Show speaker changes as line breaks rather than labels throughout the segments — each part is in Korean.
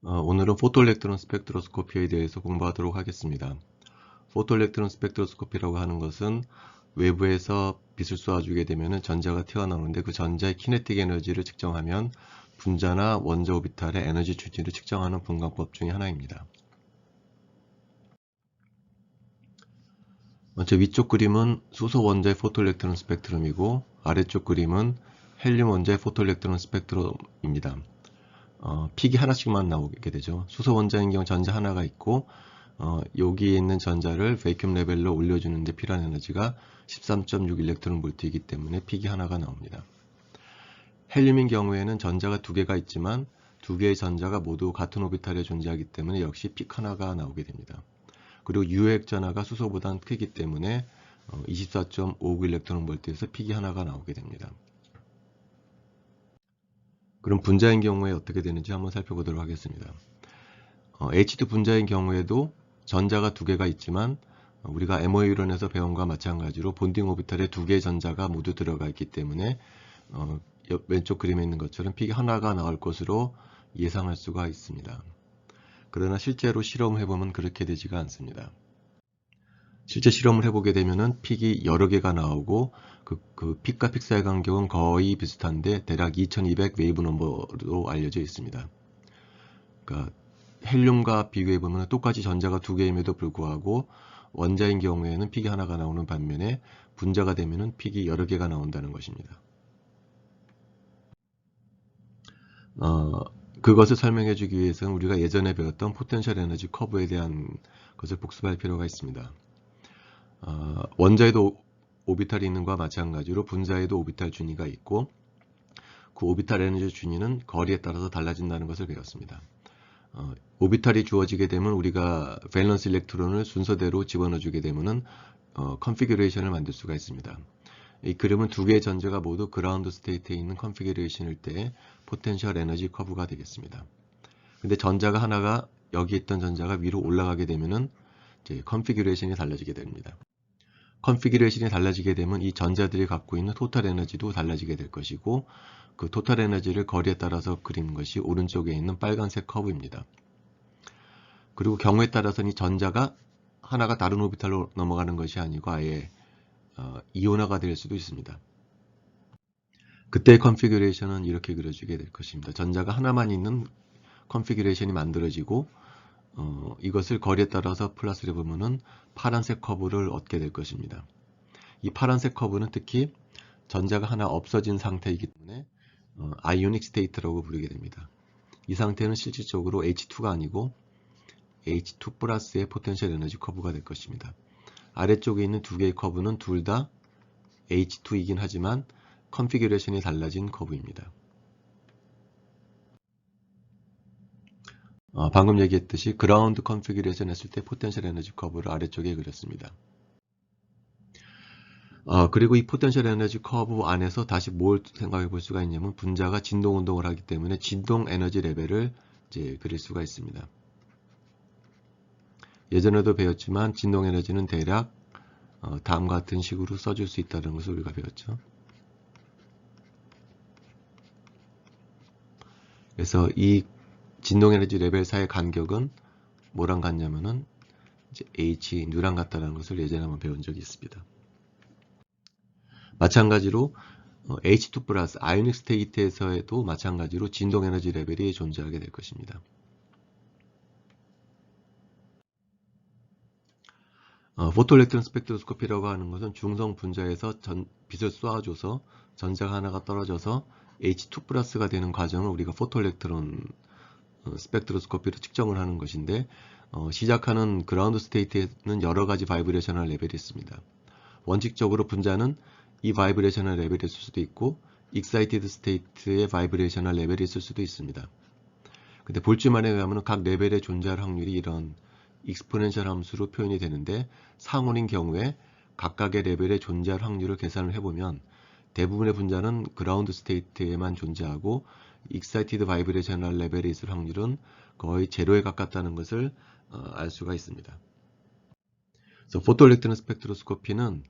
오늘은 포토일렉트론 스펙트로스코피에 대해서 공부하도록 하겠습니다. 포토일렉트론 스펙트로스코피라고 하는 것은 외부에서 빛을 쏘아주게 되면 전자가 튀어나오는데 그 전자의 키네틱 에너지를 측정하면 분자나 원자 오비탈의 에너지 추진을 측정하는 분광법 중의 하나입니다. 먼저 위쪽 그림은 수소 원자의 포토일렉트론 스펙트럼이고 아래쪽 그림은 헬륨 원자의 포토일렉트론 스펙트럼입니다. 픽이 하나씩만 나오게 되죠. 수소 원자인 경우 전자 하나가 있고 여기에 있는 전자를 베큐um 레벨로 올려주는데 필요한 에너지가 13.6 일렉트론 볼트이기 때문에 픽이 하나가 나옵니다. 헬륨인 경우에는 전자가 두 개가 있지만 두 개의 전자가 모두 같은 오비탈에 존재하기 때문에 역시 픽 하나가 나오게 됩니다. 그리고 유효액 전하가 수소보다는 크기 때문에 24.59 일렉트론 볼트에서 픽이 하나가 나오게 됩니다. 그럼 분자인 경우에 어떻게 되는지 한번 살펴보도록 하겠습니다. H2 분자인 경우에도 전자가 두 개가 있지만 우리가 MOA 이론에서 배운 것과 마찬가지로 본딩 오비탈에 두 개의 전자가 모두 들어가 있기 때문에 왼쪽 그림에 있는 것처럼 픽이 하나가 나올 것으로 예상할 수가 있습니다. 그러나 실제로 실험을 해보면 그렇게 되지가 않습니다. 실제 실험을 해보게 되면은 픽이 여러 개가 나오고 그 픽과 픽 사이 간격은 거의 비슷한데 대략 2200 웨이브 넘버로 알려져 있습니다. 그러니까 헬륨과 비교해보면 똑같이 전자가 두 개임에도 불구하고 원자인 경우에는 픽이 하나가 나오는 반면에 분자가 되면은 픽이 여러 개가 나온다는 것입니다. 그것을 설명해 주기 위해서는 우리가 예전에 배웠던 포텐셜 에너지 커브에 대한 것을 복습할 필요가 있습니다. 원자에도 오비탈이 있는 것과 마찬가지로 분자에도 오비탈 준위가 있고 그 오비탈 에너지 준위는 거리에 따라서 달라진다는 것을 배웠습니다. 오비탈이 주어지게 되면 우리가 밸런스 일렉트론을 순서대로 집어넣어 주게 되면은 컨피규레이션을 만들 수가 있습니다. 이 그림은 두 개의 전자가 모두 그라운드 스테이트에 있는 컨피규레이션일 때 포텐셜 에너지 커브가 되겠습니다. 근데 전자가 하나가 여기 있던 전자가 위로 올라가게 되면은 이제 컨피규레이션이 달라지게 됩니다. 컨피규레이션이 달라지게 되면 이 전자들이 갖고 있는 토탈 에너지도 달라지게 될 것이고 그 토탈 에너지를 거리에 따라서 그린 것이 오른쪽에 있는 빨간색 커브입니다. 그리고 경우에 따라서는 이 전자가 하나가 다른 오비탈로 넘어가는 것이 아니고 아예 이온화가 될 수도 있습니다. 그때의 컨피규레이션은 이렇게 그려주게 될 것입니다. 전자가 하나만 있는 컨피규레이션이 만들어지고 이것을 거리에 따라서 플러스를 보면은 파란색 커브를 얻게 될 것입니다. 이 파란색 커브는 특히 전자가 하나 없어진 상태이기 때문에 아이오닉 스테이트라고 부르게 됩니다. 이 상태는 실질적으로 H2가 아니고 H2 플러스의 포텐셜 에너지 커브가 될 것입니다. 아래쪽에 있는 두 개의 커브는 둘 다 H2이긴 하지만 컨피규레이션이 달라진 커브입니다. 방금 얘기했듯이 그라운드 컨피규레이션 했을 때 포텐셜 에너지 커브를 아래쪽에 그렸습니다. 그리고 이 포텐셜 에너지 커브 안에서 다시 뭘 생각해 볼 수가 있냐면 분자가 진동 운동을 하기 때문에 진동 에너지 레벨을 이제 그릴 수가 있습니다. 예전에도 배웠지만 진동 에너지는 대략 다음과 같은 식으로 써줄 수 있다는 것을 우리가 배웠죠. 그래서 이 진동 에너지 레벨 사이의 간격은 뭐랑 같냐면은 이제 H 뉴랑 같다는 것을 예전에 한번 배운 적이 있습니다. 마찬가지로 H2 플러스 아이오닉 스테이트에서도 마찬가지로 진동 에너지 레벨이 존재하게 될 것입니다. 포토일렉트론 스펙트로스코피라고 하는 것은 중성 분자에서 빛을 쏘아줘서 전자가 하나가 떨어져서 H2 플러스가 되는 과정을 우리가 포토일렉트론 스펙트로스코피로 측정을 하는 것인데 시작하는 그라운드 스테이트에는 여러 가지 바이브레이셔널 레벨이 있습니다. 원칙적으로 분자는 이 바이브레이셔널 레벨이 있을 수도 있고 익사이티드 스테이트의 바이브레이셔널 레벨이 있을 수도 있습니다. 근데 볼츠만에 의하면 각 레벨에 존재할 확률이 이런 익스포넨셜 함수로 표현이 되는데 상온인 경우에 각각의 레벨에 존재할 확률을 계산을 해보면 대부분의 분자는 그라운드 스테이트에만 존재하고 익사이티드 바이브레이셔널 레벨에 있을 확률은 거의 제로에 가깝다는 것을 알 수가 있습니다. 그래서 포토일렉트론 스펙트로스코피는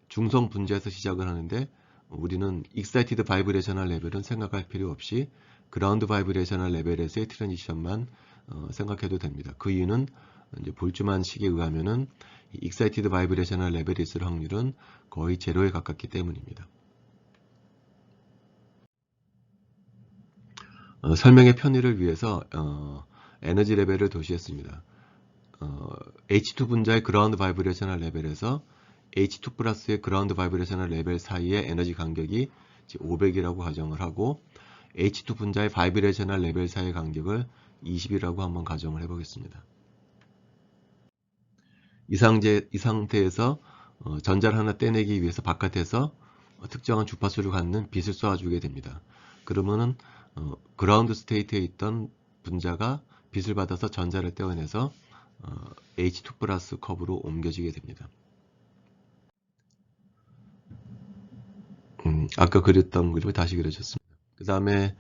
중성 분자에서 시작을 하는데 우리는 익사이티드 바이브레이셔널 레벨은 생각할 필요 없이 그라운드 바이브레이셔널 레벨에서의 트랜지션만 생각해도 됩니다. 그 이유는 이제 볼츠만 식에 의하면은 익사이티드 바이브레이셔널 레벨이 있을 확률은 거의 제로에 가깝기 때문입니다. 설명의 편의를 위해서 에너지 레벨을 도시했습니다. H2 분자의 그라운드 바이브레이셔널 레벨에서 H2 플러스의 그라운드 바이브레이셔널 레벨 사이의 에너지 간격이 500이라고 가정을 하고 H2 분자의 바이브레이셔널 레벨 사이의 간격을 20이라고 한번 가정을 해보겠습니다. 이 상태에서 전자를 하나 떼내기 위해서 바깥에서 특정한 주파수를 갖는 빛을 쏘아주게 됩니다. 그러면은 그라운드 스테이트에 있던 분자가 빛을 받아서 전자를 떼어내서 H2 플러스 컵으로 옮겨지게 됩니다. 아까 그렸던 그림을 다시 그려줬습니다. 그 다음에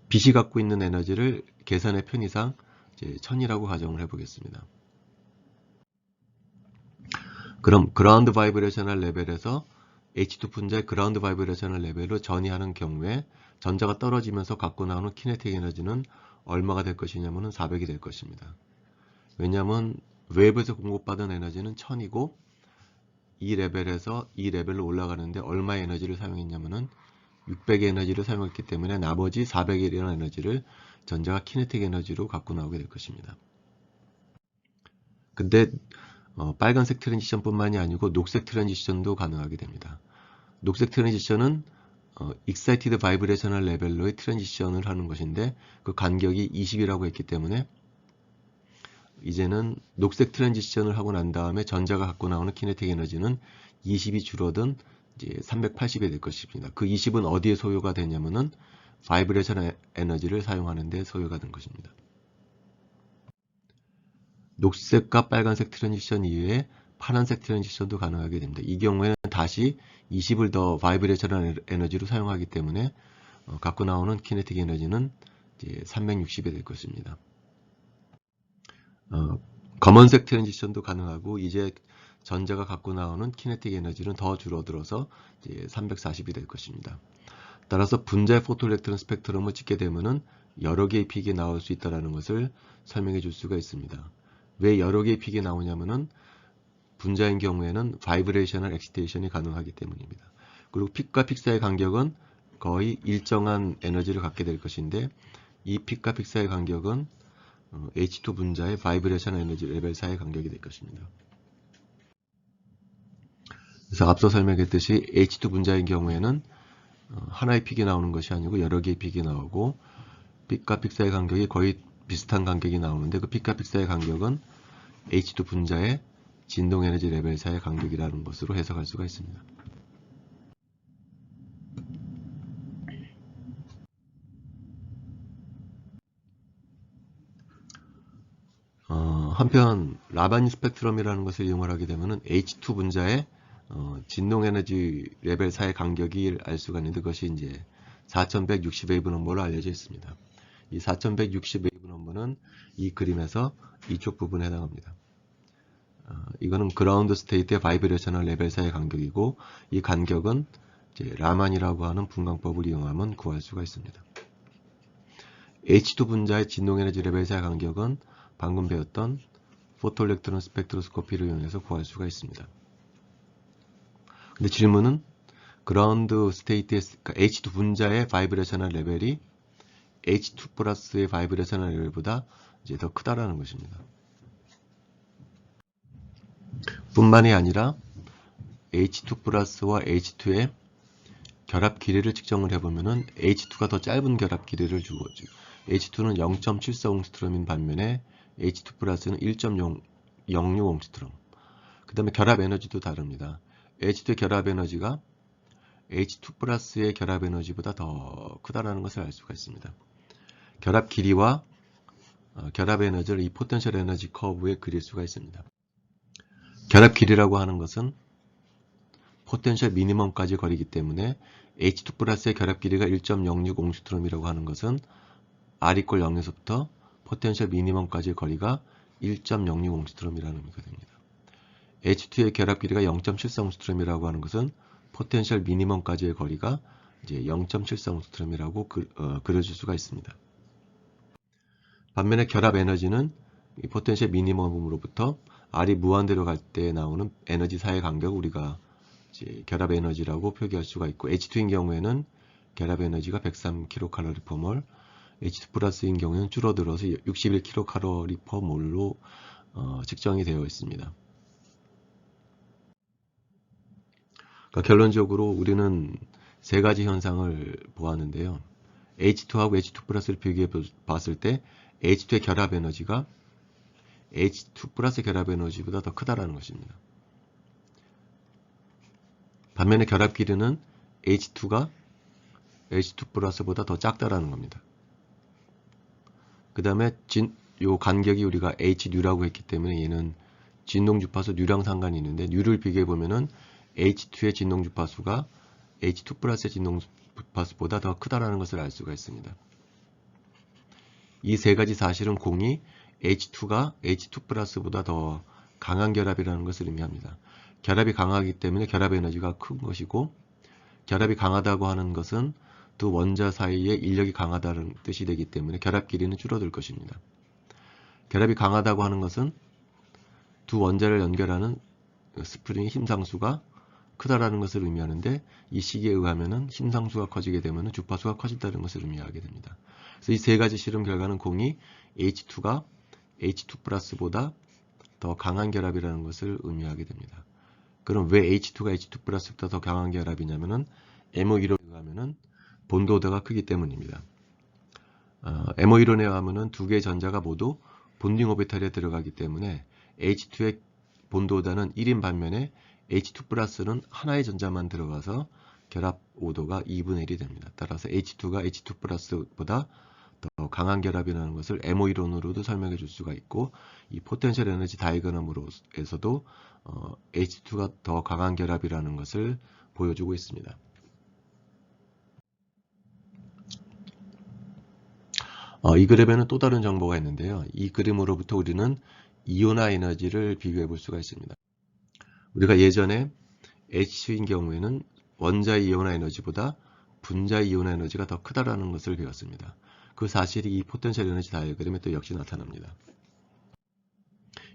빛이 갖고 있는 에너지를 계산의 편의상 이제 1000이라고 가정을 해보겠습니다. 그럼 그라운드 바이브레이셔널 레벨에서 H2 분자의 그라운드 바이브레이셔널 레벨로 전이하는 경우에 전자가 떨어지면서 갖고 나오는 키네틱 에너지는 얼마가 될 것이냐면 400이 될 것입니다. 왜냐하면 외부에서 공급받은 에너지는 1000이고 이 레벨에서 이 레벨로 올라가는데 얼마의 에너지를 사용했냐면은 600의 에너지를 사용했기 때문에 나머지 400에 대한 에너지를 전자가 키네틱 에너지로 갖고 나오게 될 것입니다. 근데 빨간색 트랜지션 뿐만이 아니고 녹색 트랜지션도 가능하게 됩니다. 녹색 트랜지션은 Excited Vibrational 레벨로의 트랜지션을 하는 것인데 그 간격이 20이라고 했기 때문에 이제는 녹색 트랜지션을 하고 난 다음에 전자가 갖고 나오는 키네틱 에너지는 20이 줄어든 이제 380이 될 것입니다. 그 20은 어디에 소요가 되냐면은 바이브레이션 에너지를 사용하는 데 소요가 된 것입니다. 녹색과 빨간색 트랜지션 이외에 파란색 트랜지션도 가능하게 됩니다. 이 경우에는 다시 20을 더 바이브레이션 에너지로 사용하기 때문에 갖고 나오는 키네틱 에너지는 이제 360이 될 것입니다. 검은색 트랜지션도 가능하고 이제 전자가 갖고 나오는 키네틱 에너지는 더 줄어들어서 이제 340이 될 것입니다. 따라서 분자의 포토일렉트론 스펙트럼을 찍게 되면은 여러 개의 픽이 나올 수 있다는 것을 설명해 줄 수가 있습니다. 왜 여러 개의 픽이 나오냐면은 분자인 경우에는 바이브레이셔널 엑시테이션이 가능하기 때문입니다. 그리고 픽과 픽 사이의 간격은 거의 일정한 에너지를 갖게 될 것인데 이 픽과 픽 사이의 간격은 H2 분자의 바이브레이션 에너지 레벨 사이의 간격이 될 것입니다. 그래서 앞서 설명했듯이 H2 분자인 경우에는 하나의 픽이 나오는 것이 아니고 여러 개의 픽이 나오고 픽과 픽 사이의 간격이 거의 비슷한 간격이 나오는데 그 픽과 픽 사이의 간격은 H2 분자의 진동 에너지 레벨 사이의 간격이라는 것으로 해석할 수가 있습니다. 한편 라바니 스펙트럼이라는 것을 이용을 하게 되면 H2 분자의 진동 에너지 레벨 사이의 간격을 알 수가 있는데 그것이 이제 4160 웨이브 넘버로 알려져 있습니다. 이 4160 웨이브 넘버는 이 그림에서 이쪽 부분에 해당합니다. 이거는 그라운드 스테이트의 바이브레이셔널 레벨 사이의 간격이고 이 간격은 이제 라만이라고 하는 분광법을 이용하면 구할 수가 있습니다. H2 분자의 진동 에너지 레벨 사이의 간격은 방금 배웠던 포토일렉트론 스펙트로스코피를 이용해서 구할 수가 있습니다. 근데 질문은 그라운드 스테이트의 H2 분자의 바이브레이셔널 레벨이 H2 플러스의 바이브레이셔널 레벨보다 이제 더 크다라는 것입니다. 뿐만이 아니라 H2 플러스와 H2의 결합 길이를 측정을 해보면은 H2가 더 짧은 결합 길이를 주어지고 H2는 0.74옹스트럼인 반면에 H2 플러스는 1.06옹스트럼. 그 다음에 결합 에너지도 다릅니다. H2의 결합 에너지가 H2 플러스의 결합 에너지보다 더 크다라는 것을 알 수가 있습니다. 결합 길이와 결합 에너지를 이 포텐셜 에너지 커브에 그릴 수가 있습니다. 결합 길이라고 하는 것은 포텐셜 미니멈까지 거리기 때문에 H2 플러스의 결합 길이가 1.06옹스트럼이라고 하는 것은 R = 0에서부터 포텐셜 미니멈까지의 거리가 1.06옹스트럼이라는 의미가 됩니다. H2의 결합 길이가 0.74옹스트럼이라고 하는 것은 포텐셜 미니멈까지의 거리가 이제 0.73앙스트롬이라고 그려줄 수가 있습니다. 반면에 결합 에너지는 이 포텐셜 미니멈으로부터 R이 무한대로 갈 때 나오는 에너지 사이 간격을 우리가 이제 결합 에너지라고 표기할 수가 있고, H2인 경우에는 결합 에너지가 103kcal/몰, H2 플러스인 경우에는 줄어들어서 61kcal/몰로 측정이 되어 있습니다. 그러니까 결론적으로 우리는 세 가지 현상을 보았는데요. H2하고 H2 플러스를 비교해 봤을 때 H2의 결합 에너지가 H2 플러스 결합 에너지보다 더 크다라는 것입니다. 반면에 결합 길이는 H2가 H2 플러스보다 더 작다라는 겁니다. 그 다음에 요 간격이 우리가 H뉴라고 했기 때문에 얘는 진동 주파수 뉴랑 상관이 있는데, 뉴를 비교해 보면은 H2의 진동 주파수가 H2 플러스의 진동 주파수보다 더 크다라는 것을 알 수가 있습니다. 이 세 가지 사실은 공이 H2가 H2 플러스보다 더 강한 결합이라는 것을 의미합니다. 결합이 강하기 때문에 결합 에너지가 큰 것이고, 결합이 강하다고 하는 것은 두 원자 사이의 인력이 강하다는 뜻이 되기 때문에 결합 길이는 줄어들 것입니다. 결합이 강하다고 하는 것은 두 원자를 연결하는 스프링의 힘상수가 크다라는 것을 의미하는데, 이 식에 의하면은 힘상수가 커지게 되면 주파수가 커진다는 것을 의미하게 됩니다. 그래서 이 세 가지 실험 결과는 공이 H2가 H2 플러스보다 더 강한 결합이라는 것을 의미하게 됩니다. 그럼 왜 H2가 H2 플러스보다 더 강한 결합이냐면은 MO 이론에 의하면은 본도더가 크기 때문입니다. MO 이론에 의하면은 두 개의 전자가 모두 본딩 오비탈에 들어가기 때문에 H2의 본도더는 1인 반면에 H2 플러스는 하나의 전자만 들어가서 결합 오도가 2분의 1이 됩니다. 따라서 H2가 H2 플러스보다 더 강한 결합이라는 것을 MO 이론으로도 설명해 줄 수가 있고, 이 포텐셜 에너지 다이어그램으로에서도 H2가 더 강한 결합이라는 것을 보여주고 있습니다. 이 그림에는 또 다른 정보가 있는데요. 이 그림으로부터 우리는 이온화 에너지를 비교해 볼 수가 있습니다. 우리가 예전에 H인 경우에는 원자 이온화 에너지보다 분자 이온화 에너지가 더 크다라는 것을 배웠습니다. 그 사실이 이 포텐셜 에너지 다이어그램에 또 역시 나타납니다.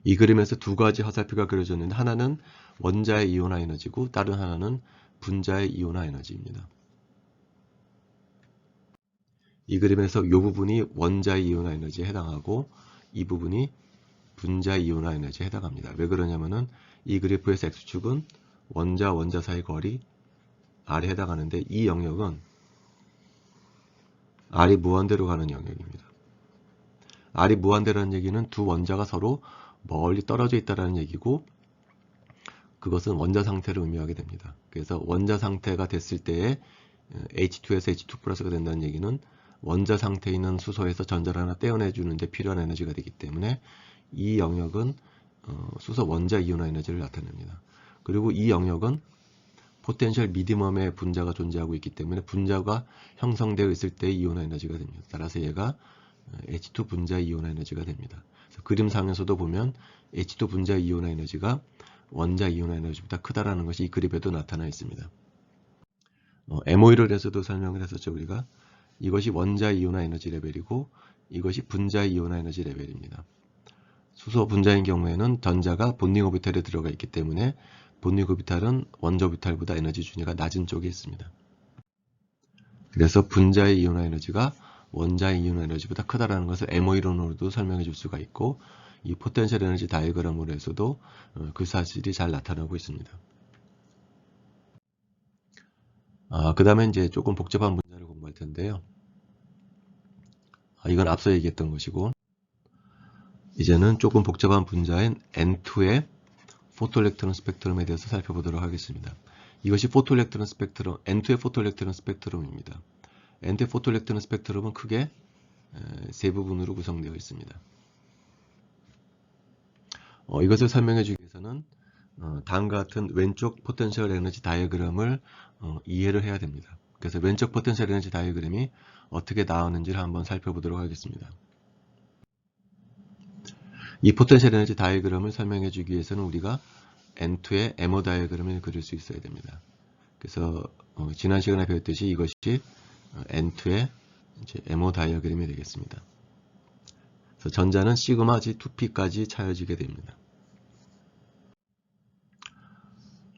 이 그림에서 두 가지 화살표가 그려졌는데, 하나는 원자의 이온화 에너지고 다른 하나는 분자의 이온화 에너지입니다. 이 그림에서 이 부분이 원자의 이온화 에너지에 해당하고 이 부분이 분자의 이온화 에너지에 해당합니다. 왜 그러냐면은 이 그래프에서 X축은 원자 사이 거리 R에 해당하는데, 이 영역은 R이 무한대로 가는 영역입니다. R이 무한대라는 얘기는 두 원자가 서로 멀리 떨어져 있다는 얘기고, 그것은 원자 상태를 의미하게 됩니다. 그래서 원자 상태가 됐을 때에 H2에서 H2 플러스가 된다는 얘기는 원자 상태에 있는 수소에서 전자를 하나 떼어내주는 데 필요한 에너지가 되기 때문에 이 영역은 수소 원자 이온화 에너지를 나타냅니다. 그리고 이 영역은 포텐셜 미디멈의 분자가 존재하고 있기 때문에 분자가 형성되어 있을 때 이온화 에너지가 됩니다. 따라서 얘가 H2 분자 이온화 에너지가 됩니다. 그래서 그림상에서도 보면 H2 분자 이온화 에너지가 원자 이온화 에너지보다 크다라는 것이 이 그림에도 나타나 있습니다. MO1에서도 설명을 했었죠. 우리가 이것이 원자 이온화 에너지 레벨이고 이것이 분자 이온화 에너지 레벨입니다. 수소 분자인 경우에는 전자가 본딩 오비탈에 들어가 있기 때문에 본딩 오비탈은 원자 오비탈보다 에너지 준위가 낮은 쪽에 있습니다. 그래서 분자의 이온화 에너지가 원자의 이온화 에너지보다 크다라는 것을 MO 이론으로도 설명해 줄 수가 있고, 이 포텐셜 에너지 다이어그램으로서도 그 사실이 잘 나타나고 있습니다. 그 다음에 이제 조금 복잡한 분자를 공부할 텐데요. 이건 앞서 얘기했던 것이고, 이제는 조금 복잡한 분자인 N2의 포토일렉트론 스펙트럼에 대해서 살펴보도록 하겠습니다. 이것이 포토일렉트론 스펙트럼, N2의 포토일렉트론 스펙트럼입니다. N2의 포토일렉트론 스펙트럼은 크게 세 부분으로 구성되어 있습니다. 이것을 설명해 주기 위해서는 다음과 같은 왼쪽 포텐셜 에너지 다이어그램을 이해를 해야 됩니다. 그래서 왼쪽 포텐셜 에너지 다이어그램이 어떻게 나오는지를 한번 살펴보도록 하겠습니다. 이 포텐셜 에너지 다이어그램을 설명해 주기 위해서는 우리가 N2의 MO 다이어그램을 그릴 수 있어야 됩니다. 그래서 지난 시간에 배웠듯이 이것이 N2의 이제 MO 다이어그램이 되겠습니다. 그래서 전자는 시그마 G2P까지 차여지게 됩니다.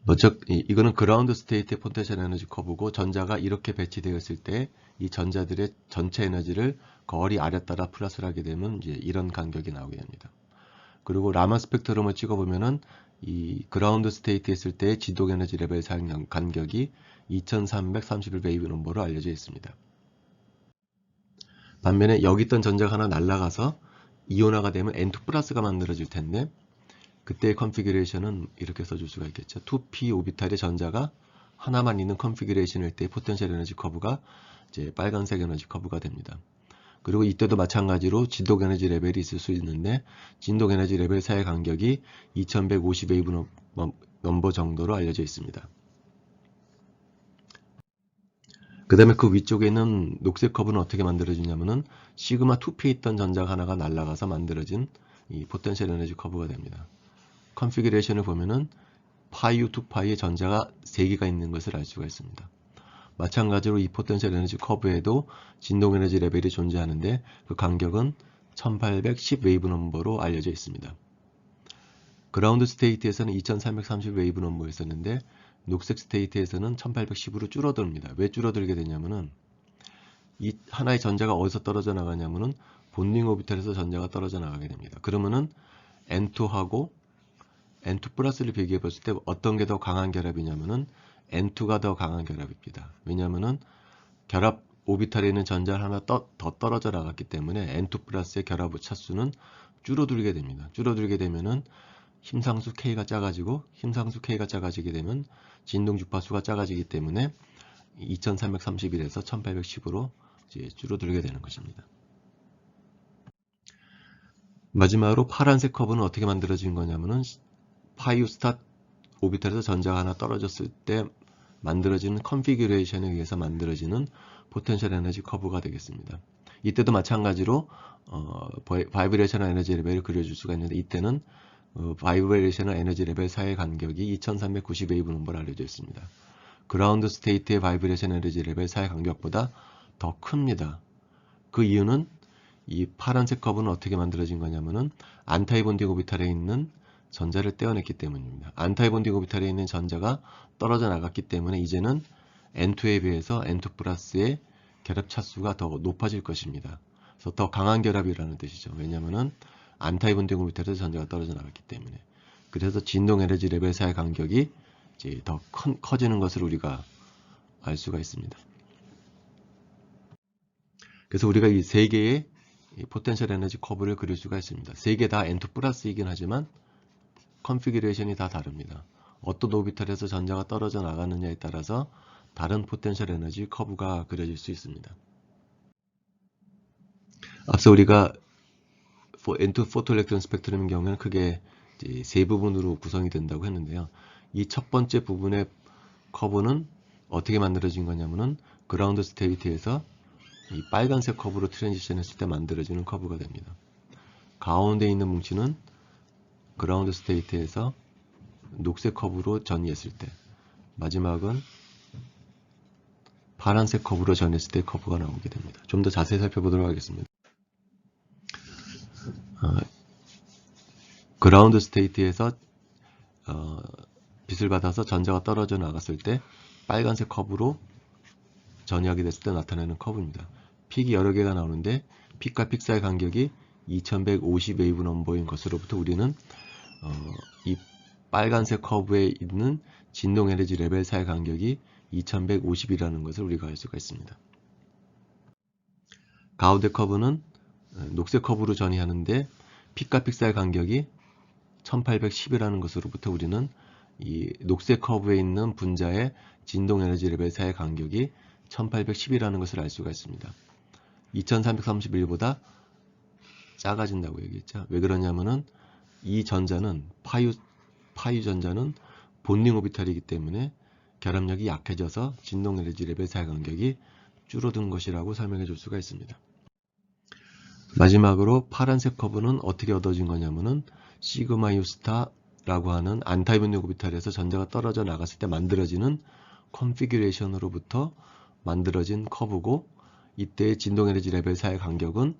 먼저 이거는 그라운드 스테이트의 포텐셜 에너지 커브고, 전자가 이렇게 배치되었을 때 이 전자들의 전체 에너지를 거리 R에 따라 플러스를 하게 되면 이제 이런 간격이 나오게 됩니다. 그리고 라만 스펙트럼을 찍어보면은 이 그라운드 스테이트에 있을 때 지독 에너지 레벨 사용 간격이 2331 웨이브 넘버로 알려져 있습니다. 반면에 여기 있던 전자가 하나 날아가서 이온화가 되면 N2 플러스가 만들어질 텐데, 그때의 컨피규레이션은 이렇게 써줄 수가 있겠죠. 2p 오비탈의 전자가 하나만 있는 컨피규레이션일 때 포텐셜 에너지 커브가 이제 빨간색 에너지 커브가 됩니다. 그리고 이때도 마찬가지로 진동 에너지 레벨이 있을 수 있는데, 진동 에너지 레벨 사이의 간격이 2150 웨이브 넘버 정도로 알려져 있습니다. 그 다음에 그 위쪽에 있는 녹색 커브는 어떻게 만들어지냐면은 시그마 2p에 있던 전자가 하나가 날아가서 만들어진 이 포텐셜 에너지 커브가 됩니다. 컨피규레이션을 보면은 파이U 2파이의 전자가 3개가 있는 것을 알 수가 있습니다. 마찬가지로 이 포텐셜 에너지 커브에도 진동 에너지 레벨이 존재하는데, 그 간격은 1810 웨이브 넘버로 알려져 있습니다. 그라운드 스테이트에서는 2330 웨이브 넘버였었는데, 녹색 스테이트에서는 1810으로 줄어듭니다. 왜 줄어들게 되냐면은 이 하나의 전자가 어디서 떨어져 나가냐면은 본딩 오비탈에서 전자가 떨어져 나가게 됩니다. 그러면은 N2하고 N2 플러스를 비교해 봤을 때 어떤 게 더 강한 결합이냐면은 N2가 더 강한 결합입니다. 왜냐하면은 결합 오비탈에 있는 전자를 하나 더 떨어져 나갔기 때문에 N2 플러스의 결합 차수는 줄어들게 됩니다. 줄어들게 되면은 힘상수 K가 작아지고, 힘상수 K가 작아지게 되면 진동 주파수가 작아지기 때문에 2331에서 1810으로 이제 줄어들게 되는 것입니다. 마지막으로 파란색 커브는 어떻게 만들어진 거냐면은 파이우 스타 오비탈에서 전자가 하나 떨어졌을 때 만들어지는 컨피규레이션에 의해서 만들어지는 포텐셜 에너지 커브가 되겠습니다. 이때도 마찬가지로 바이브레이셔널 에너지 레벨을 그려줄 수가 있는데, 이때는 바이브레이셔널 에너지 레벨 사이의 간격이 2390 웨이브 넘버로 알려져 있습니다. 그라운드 스테이트의 바이브레이션 에너지 레벨 사이 간격보다 더 큽니다. 그 이유는 이 파란색 커브는 어떻게 만들어진 거냐면은 안타이 본딩 오비탈에 있는 전자를 떼어냈기 때문입니다. 안타이 본딩 오비탈에 있는 전자가 떨어져 나갔기 때문에 이제는 N2에 비해서 N2 플러스의 결합 차수가 더 높아질 것입니다. 그래서 더 강한 결합이라는 뜻이죠. 왜냐하면은 안타이 본딩 오비탈에서 전자가 떨어져 나갔기 때문에. 그래서 진동 에너지 레벨 사이 간격이 이제 더 커지는 것을 우리가 알 수가 있습니다. 그래서 우리가 이 세 개의 포텐셜 에너지 커브를 그릴 수가 있습니다. 세 개 다 N2 플러스이긴 하지만 컨피규레이션이 다 다릅니다. 어떤 오비탈에서 전자가 떨어져 나가느냐에 따라서 다른 포텐셜 에너지 커브가 그려질 수 있습니다. 앞서 우리가 N2 포토일렉트론 스펙트럼의 경우에는 크게 세 부분으로 구성이 된다고 했는데요. 이 첫 번째 부분의 커브는 어떻게 만들어진 거냐면은 그라운드 스테이트에서 이 빨간색 커브로 트랜지션 했을 때 만들어지는 커브가 됩니다. 가운데 있는 뭉치는 그라운드 스테이트에서 녹색 커브로 전이했을 때, 마지막은 파란색 커브로 전했을 때 커브가 나오게 됩니다. 좀 더 자세히 살펴보도록 하겠습니다. 그라운드 스테이트에서 빛을 받아서 전자가 떨어져 나갔을 때 빨간색 커브로 전이하게 됐을 때 나타나는 커브입니다. 픽이 여러 개가 나오는데 픽과 픽 사이 간격이 2150 웨이브 넘버인 것으로부터 우리는 이 빨간색 커브에 있는 진동 에너지 레벨 사이 간격이 2150이라는 것을 우리가 알 수가 있습니다. 가운데 커브는 녹색 커브로 전이하는데 픽과 픽 사이 간격이 1810이라는 것으로부터 우리는 이 녹색 커브에 있는 분자의 진동 에너지 레벨 사이 간격이 1810이라는 것을 알 수가 있습니다. 2331보다 작아진다고 얘기했죠. 왜 그러냐면은 이 전자는 파이유 전자는 본딩 오비탈이기 때문에 결합력이 약해져서 진동 에너지 레벨 사이 간격이 줄어든 것이라고 설명해 줄 수가 있습니다. 마지막으로 파란색 커브는 어떻게 얻어진 거냐면은 시그마 U 스타라고 하는 안타이 본딩 오비탈에서 전자가 떨어져 나갔을 때 만들어지는 컨피규레이션으로부터 만들어진 커브고, 이때의 진동 에너지 레벨 사이의 간격은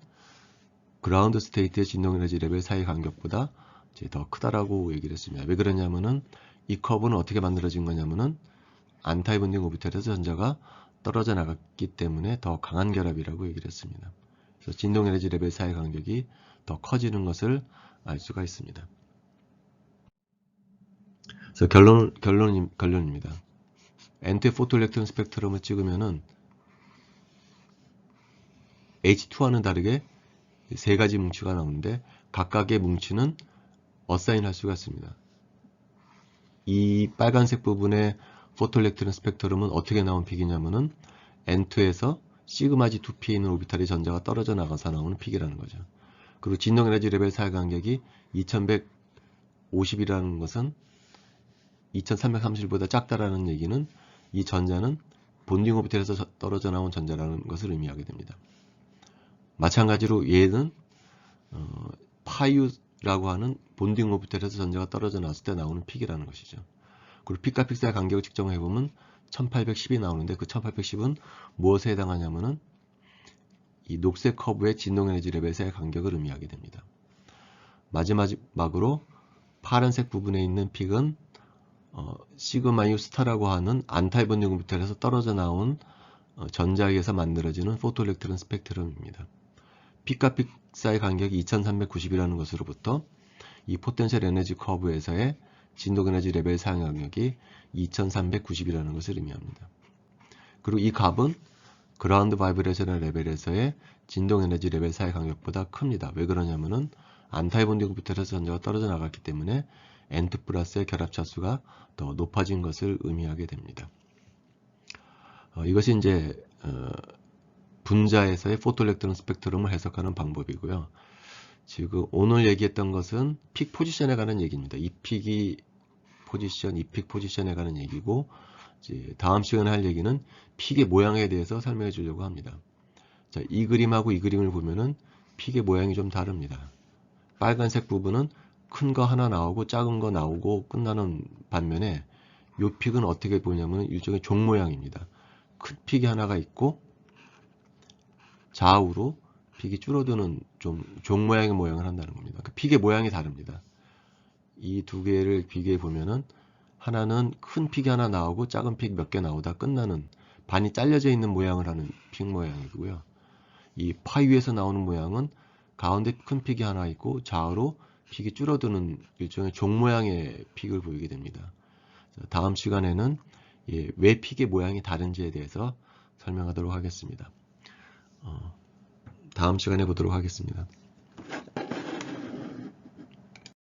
그라운드 스테이트의 진동 에너지 레벨 사이의 간격보다 이제 더 크다라고 얘기를 했습니다. 왜 그러냐면은 이 커브는 어떻게 만들어진 거냐면은 안타이 본딩 오비탈에서 전자가 떨어져 나갔기 때문에 더 강한 결합이라고 얘기를 했습니다. 그래서 진동 에너지 레벨 사이의 간격이 더 커지는 것을 알 수가 있습니다. 그래서 결론입니다. N2의 포토일렉트론 스펙트럼을 찍으면은 H2와는 다르게 세 가지 뭉치가 나오는데 각각의 뭉치는 어사인할 수가 있습니다. 이 빨간색 부분의 포토일렉트론 스펙트럼은 어떻게 나온 픽이냐면은 N2에서 시그마 G2P에 있는 오비탈의 전자가 떨어져 나가서 나오는 픽이라는 거죠. 그리고 진동 에너지 레벨 사이 간격이 2150이라는 것은 2330보다 작다라는 얘기는 이 전자는 본딩 오비탈에서 떨어져 나온 전자라는 것을 의미하게 됩니다. 마찬가지로 얘는 파유라고 하는 본딩 오비탈에서 전자가 떨어져 나왔을 때 나오는 픽이라는 것이죠. 그리고 픽과 픽 사이 간격을 측정해보면 1810이 나오는데 그 1810은 무엇에 해당하냐면은 이 녹색 커브의 진동 에너지 레벨 사이 간격을 의미하게 됩니다. 마지막으로 파란색 부분에 있는 픽은 시그마 U 스타라고 하는 안타이 본딩 오비탈에서 떨어져 나온 전자에 의해서 만들어지는 포토일렉트론 스펙트럼입니다. 픽과 픽 사이 간격이 2390이라는 것으로부터 이 포텐셜 에너지 커브에서의 진동 에너지 레벨 사이 간격이 2390이라는 것을 의미합니다. 그리고 이 값은 그라운드 바이브레이션 레벨에서의 진동 에너지 레벨 사이 간격보다 큽니다. 왜 그러냐면은 안타이 본딩 오비탈에서 전자가 떨어져 나갔기 때문에 N2 플러스의 결합 차수가 더 높아진 것을 의미하게 됩니다. 이것이 이제 분자에서의 포토일렉트론 스펙트럼을 해석하는 방법이고요. 지금 오늘 얘기했던 것은 픽 포지션에 관한 얘기입니다. 이 픽이 포지션, 이 픽 포지션에 관한 얘기고, 이제 다음 시간에 할 얘기는 픽의 모양에 대해서 설명해 주려고 합니다. 자, 이 그림하고 이 그림을 보면은 픽의 모양이 좀 다릅니다. 빨간색 부분은 큰 거 하나 나오고 작은 거 나오고 끝나는 반면에 이 픽은 어떻게 보냐면 일종의 종 모양입니다. 큰 픽이 하나가 있고 좌우로 픽이 줄어드는 좀 종 모양의 모양을 한다는 겁니다. 그 픽의 모양이 다릅니다. 이 두 개를 비교해 보면은 하나는 큰 픽이 하나 나오고 작은 픽 몇 개 나오다 끝나는 반이 잘려져 있는 모양을 하는 픽 모양이고요. 이 파이에서 나오는 모양은 가운데 큰 픽이 하나 있고 좌우로 픽이 줄어드는 일종의 종 모양의 픽을 보이게 됩니다. 다음 시간에는 왜 픽의 모양이 다른지에 대해서 설명하도록 하겠습니다. 다음 시간에 보도록 하겠습니다.